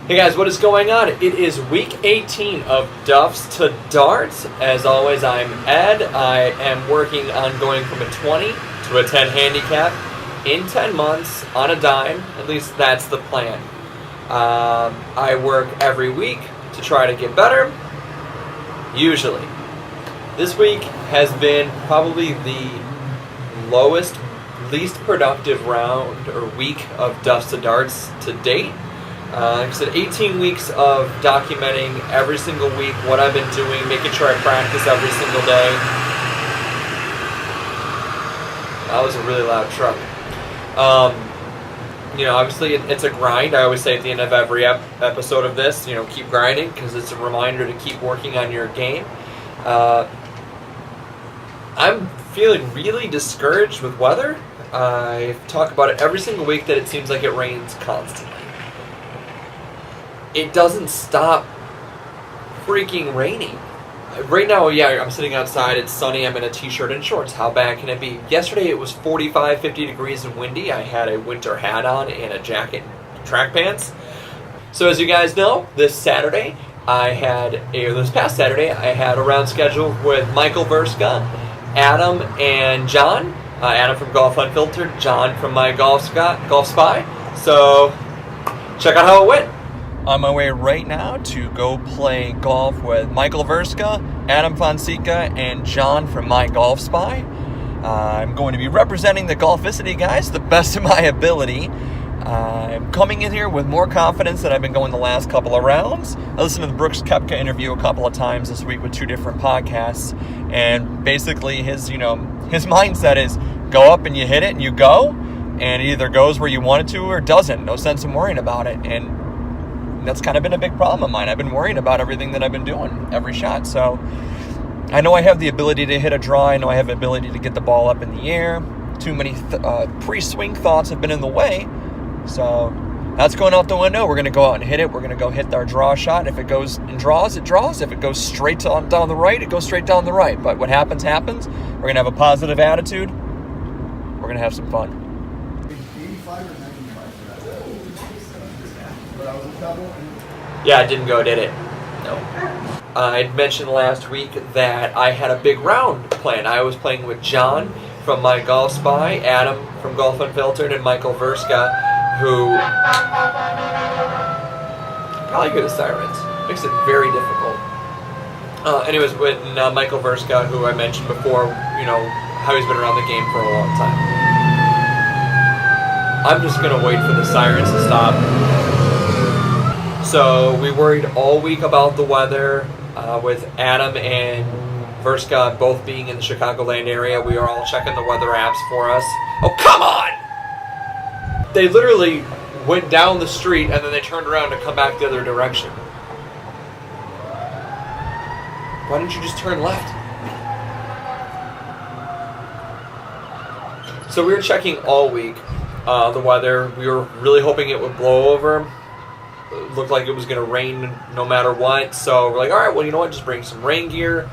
Hey guys, what is going on? It is week 18 of Duffs to Darts. As always, I'm Ed. I am working on going from a 20 to a 10 handicap in 10 months on a dime. At least that's the plan. I work every week to try to get better, usually. This week has been probably the lowest, least productive round or week of Duffs to Darts to date. Like I said, 18 weeks of documenting every single week what I've been doing, making sure I practice every single day. That was a really loud truck. Obviously it's a grind. I always say at the end of every episode of this, keep grinding because it's a reminder to keep working on your game. I'm feeling really discouraged with weather. I talk about it every single week that it seems like it rains constantly. It doesn't stop freaking raining. Right now, I'm sitting outside, it's sunny, I'm in a t-shirt and shorts. How bad can it be? Yesterday it was 45, 50 degrees and windy. I had a winter hat on and a jacket and track pants. So as you guys know, this past Saturday, I had a round scheduled with Michael Verska, Adam, and John. Adam from Golf Unfiltered, John from my Golf Spy. So check out how it went. On my way right now to go play golf with Michael Verska, Adam Fonseca, and John from My Golf Spy. I'm going to be representing the Golficity guys to the best of my ability. I'm coming in here with more confidence than I've been going the last couple of rounds. I listened to the Brooks Koepka interview a couple of times this week with two different podcasts, and basically his mindset is go up and you hit it and you go, and it either goes where you want it to or doesn't. No sense in worrying about it, and that's kind of been a big problem of mine. I've been worrying about everything that I've been doing, every shot. So I know I have the ability to hit a draw. I know I have the ability to get the ball up in the air. Too many pre-swing thoughts have been in the way. So that's going out the window. We're going to go out and hit it. We're going to go hit our draw shot. If it goes and draws, it draws. If it goes straight down the right, it goes straight down the right. But what happens, happens. We're going to have a positive attitude. We're going to have some fun. Yeah, I didn't go, did it? No. I'd mentioned last week that I had a big round planned. I was playing with John from My Golf Spy, Adam from Golf Unfiltered, and Michael Verska, who probably good at sirens. Makes it very difficult. Anyways, with Michael Verska, who I mentioned before, how he's been around the game for a long time. I'm just going to wait for the sirens to stop. So we worried all week about the weather with Adam and Verska both being in the Chicagoland area. We are all checking the weather apps for us. Oh, come on! They literally went down the street and then they turned around to come back the other direction. Why didn't you just turn left? So we were checking all week the weather. We were really hoping it would blow over. It looked like it was going to rain no matter what. So we're like, all right, well, you know what? Just bring some rain gear,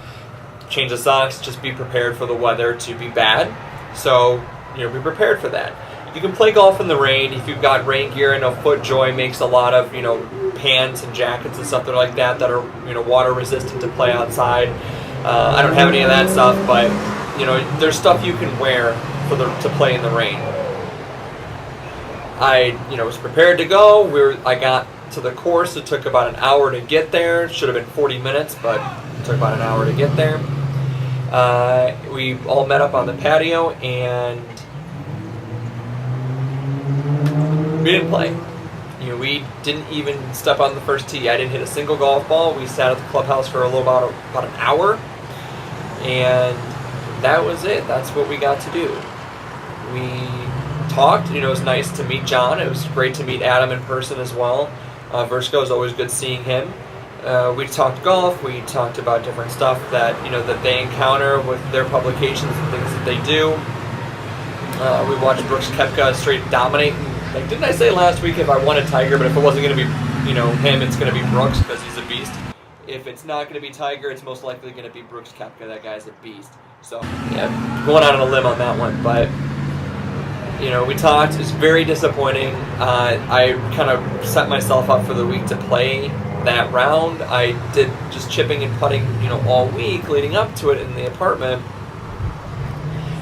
change the socks, just be prepared for the weather to be bad. So, be prepared for that. You can play golf in the rain if you've got rain gear. I know FootJoy makes a lot of, pants and jackets and something like that are, water resistant to play outside. I don't have any of that stuff, but, there's stuff you can wear to play in the rain. I, was prepared to go. I got to the course. It took about an hour to get there. It should have been 40 minutes, but it took about an hour to get there. We all met up on the patio, and we didn't play. We didn't even step on the first tee. I didn't hit a single golf ball. We sat at the clubhouse for about an hour, and that was it. That's what we got to do. We talked. It was nice to meet John. It was great to meet Adam in person as well. Verska is always good seeing him. We talked golf. We talked about different stuff that that they encounter with their publications and things that they do. We watched Brooks Koepka straight dominate. Like, didn't I say last week if I wanted Tiger, but if it wasn't going to be him, it's going to be Brooks because he's a beast. If it's not going to be Tiger, it's most likely going to be Brooks Koepka. That guy's a beast. So yeah, going out on a limb on that one, but. we talked. It's very disappointing. I kind of set myself up for the week to play that round. I did just chipping and putting, all week leading up to it in the apartment.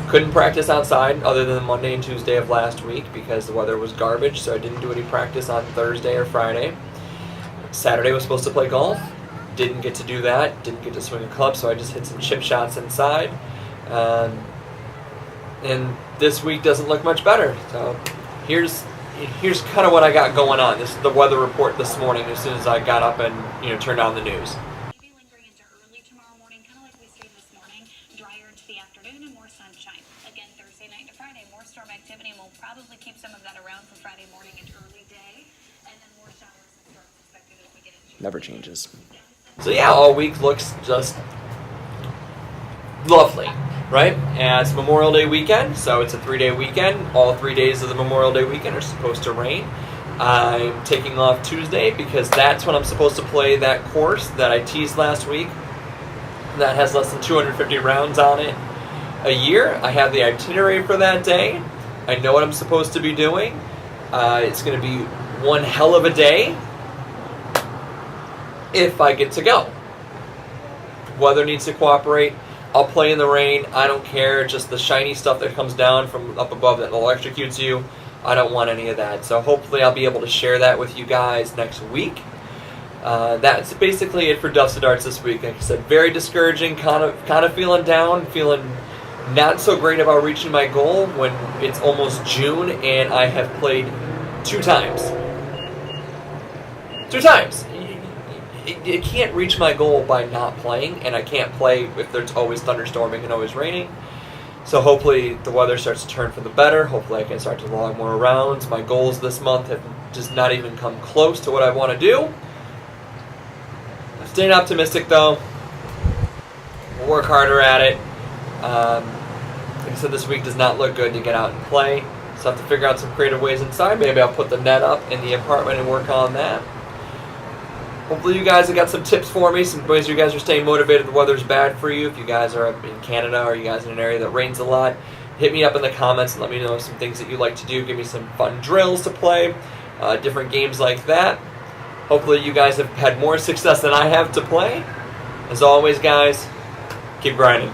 Couldn't practice outside other than Monday and Tuesday of last week because the weather was garbage, so I didn't do any practice on Thursday or Friday. Saturday was supposed to play golf. Didn't get to do that. Didn't get to swing a club, so I just hit some chip shots inside. And this week doesn't look much better. So here's kind of what I got going on. This is the weather report this morning as soon as I got up and turned on the news. Maybe lingering into early tomorrow morning, kind of like we see this morning. Drier into the afternoon and more sunshine. Again, Thursday night to Friday, more storm activity, and we'll probably keep some of that around for Friday morning and early day. And then more showers and storms expected as we get into Never changes. So yeah, all week looks just lovely, right? And it's Memorial Day weekend, so it's a 3-day weekend. All 3 days of the Memorial Day weekend are supposed to rain. I'm taking off Tuesday because that's when I'm supposed to play that course that I teased last week. That has less than 250 rounds on it a year. I have the itinerary for that day. I know what I'm supposed to be doing. It's going to be one hell of a day if I get to go. Weather needs to cooperate. I'll play in the rain. I don't care. Just the shiny stuff that comes down from up above that electrocutes you. I don't want any of that. So hopefully I'll be able to share that with you guys next week. That's basically it for Duffs and Darts this week. Like I said, very discouraging. Kind of feeling down. Feeling not so great about reaching my goal when it's almost June and I have played 2 times. 2 times. It can't reach my goal by not playing, and I can't play if there's always thunderstorming and always raining. So hopefully the weather starts to turn for the better. Hopefully I can start to log more rounds. My goals this month have just not even come close to what I want to do. I'm staying optimistic though. We'll work harder at it. Like I said, this week does not look good to get out and play. So I have to figure out some creative ways inside. Maybe I'll put the net up in the apartment and work on that. Hopefully you guys have got some tips for me, some ways you guys are staying motivated. The weather's bad for you. If you guys are up in Canada or you guys in an area that rains a lot, hit me up in the comments and let me know some things that you like to do. Give me some fun drills to play, different games like that. Hopefully you guys have had more success than I have to play. As always, guys, keep grinding.